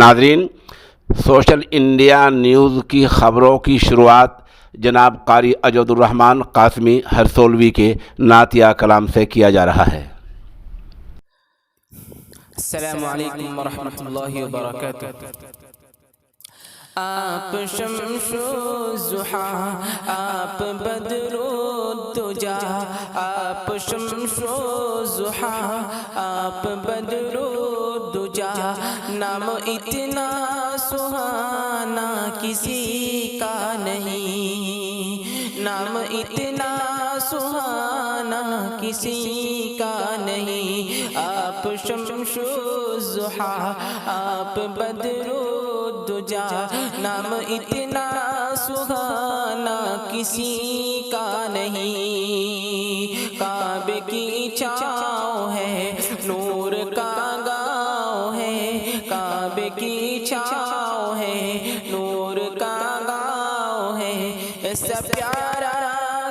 ناظرین، social India news کی خبروں کی شروعات جناب قاری اجود الرحمان قاسمی ہرسولوی کے نعتیہ کلام سے کیا جا رہا ہے۔ السلام علیکم ورحمۃ اللہ وبرکاتہ۔ آپ شمس الضحیٰ، آپ بدر الدجا، آپ شمس الضحیٰ، آپ بدر الدجا، نام اتنا سہانا کسی کا نہیں، نام اتنا سہانا کسی کا نہیں۔ آپ شمس الضحیٰ، آپ بدر الدجا، نام اتنا سہانا کسی کا نہیں۔ کعبے کی چھاؤں ہے، نور کا گاؤں ہے، کعبے کی چھاؤں ہے، نور کا گاؤں ہے، ایسا پیارا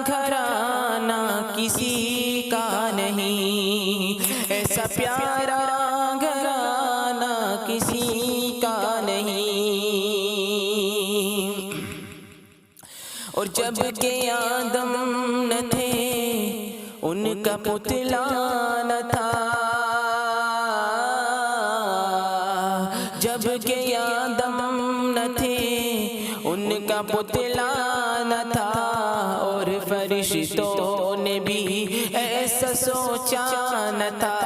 گھرانہ کسی کا نہیں، ایسا پیارا گھرانہ کسی کا نہیں۔ اور جب کہ آدم نہ تھے ان کا پتلا نہ تھا، جب کہ آدم نہ تھے ان کا پتلا نہ تھا، اور فرشتوں نے بھی ایسا سوچا نہ تھا،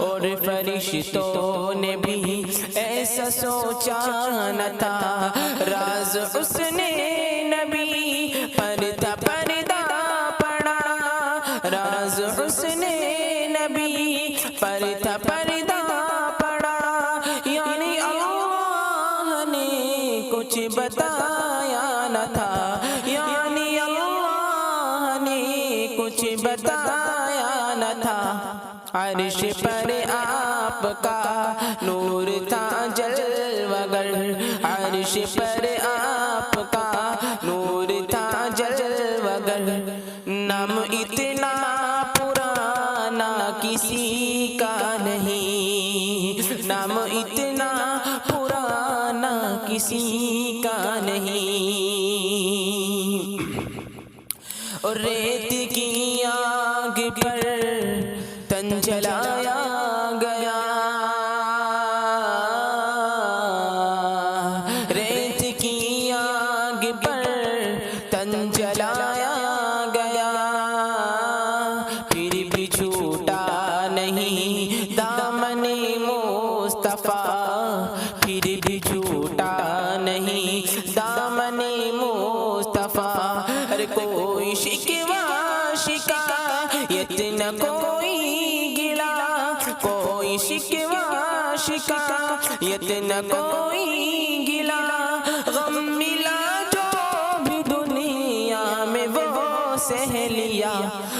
اور فرشتوں نے بھی ایسا سوچا نہ تھا۔ راز حسن نبی پر تھا پردہ پڑا، راز حسن نبی پر تھا پردہ پڑا، یعنی اللہ نے کچھ بتایا نہ تھا، یعنی اللہ نے کچھ بتایا نہ تھا۔ عرش پر آپ کا نور تھا جلوہ گر، عرش پر آپ کا نور تھا جلوہ گر، نام اتنا پرانا کسی کا نہیں، نام اتنا پرانا کسی کا نہیں۔ اور ریت کی آگ پر تن جلایا گیا، ریت کی آگ پر تن جلایا گیا، پھر بھی چھوٹا نہیں دامن مصطفیٰ، پھر بھی چھوٹا نہیں دامن مصطفیٰ۔ ہر کوئی شکوہ شکایت نہ کوئی گلا، کوئی شکوہ شکایت نہ کوئی گلا، غم ملا جو بھی دنیا میں وہ سہ لیا،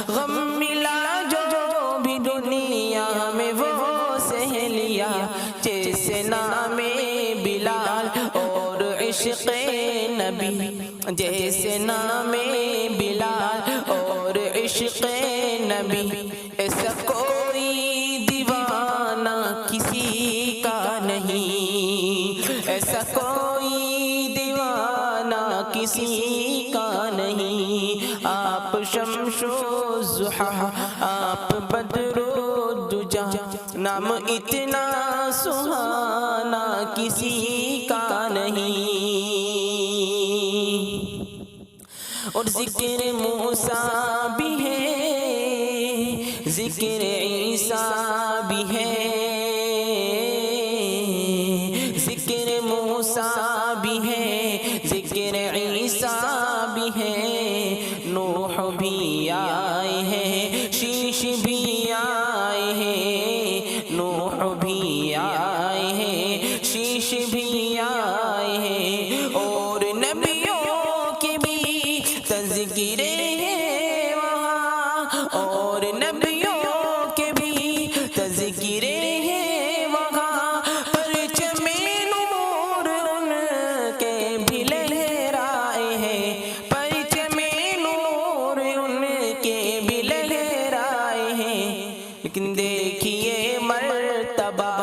غم ملا جو بھی دنیا میں وہ سہ لیا، جیسے نام بلال اور عشق نبی، جیسے نام بلال اور عشق نبی، ایسا کوئی دیوانہ کسی کا نہیں، ایسا کوئی دیوانہ کسی کا نہیں۔ آپ شمس الضحیٰ، آپ بدر الدجا، نام اتنا سہانا کسی کا نہیں۔ اور ذکر موسیٰ بھی ہے، ذکر عیسیٰ بھی ہے، ذکر موسیٰ بھی ہے، ذکر عیسیٰ بھی ہے، نوح بھی آئے ہیں، شیش بھی آئے ہیں، نوح بھی آئے ہیں، شیش بھی آئے ہیں، اور نبیوں کے بھی تذکرے ہیں وہاں، اور نبیوں کے بھی تذکرے ہیں وہاں، پرچم نور ان کے بھی لہرائے ہیں، پرچم نور ان کے بھی لہرائے ہیں۔ لیکن دیکھیے مرتبہ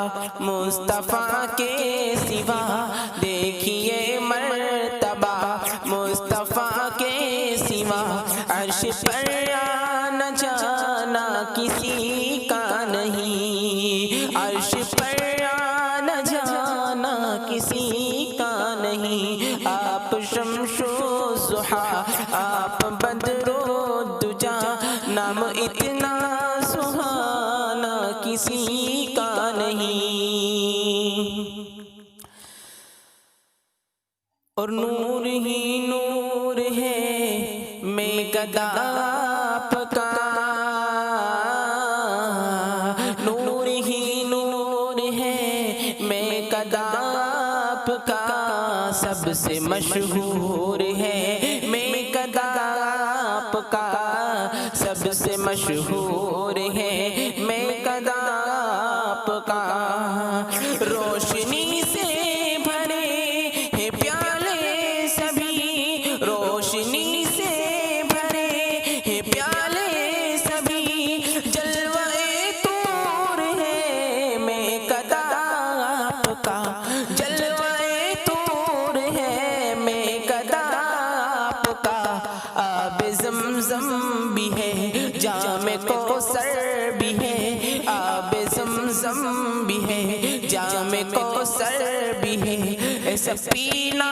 مصطفیٰ کے اور نور ہی نور ہے میں گدا آپ کا، نور ہی نور ہے میں گدا آپ کا، سب سے مشہور ہے میں گدا آپ کا، سب سے مشہور ہے میں گدا آپ کا، روشنی سے بھرے ہیں پیالے سبھی، روشنی سے بھرے ہیں پیالے سبھی، جلوہ طور ہے میں گدا آپ کا، جلوہ طور ہے میں گدا آپ کا، آب زمزم بھی ہے جام کوثر بھی ہے، آب زمزم بھی ہے جام کوثر بھی ہے، ایسا پینا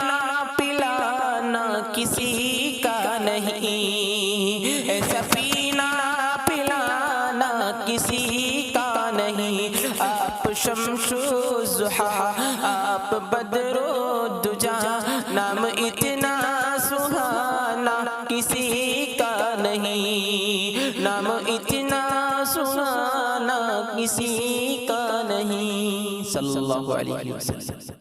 پلانا کسی کا نہیں، ایسا پینا پلانا کسی کا نہیں، آپ شمس و ضحیٰ آپ بدر و دجا، نام اتنا سہانا کسی کا نہیں، نام اتنا سہانا کسی کا نہیں، صلی اللہ علیہ وسلم۔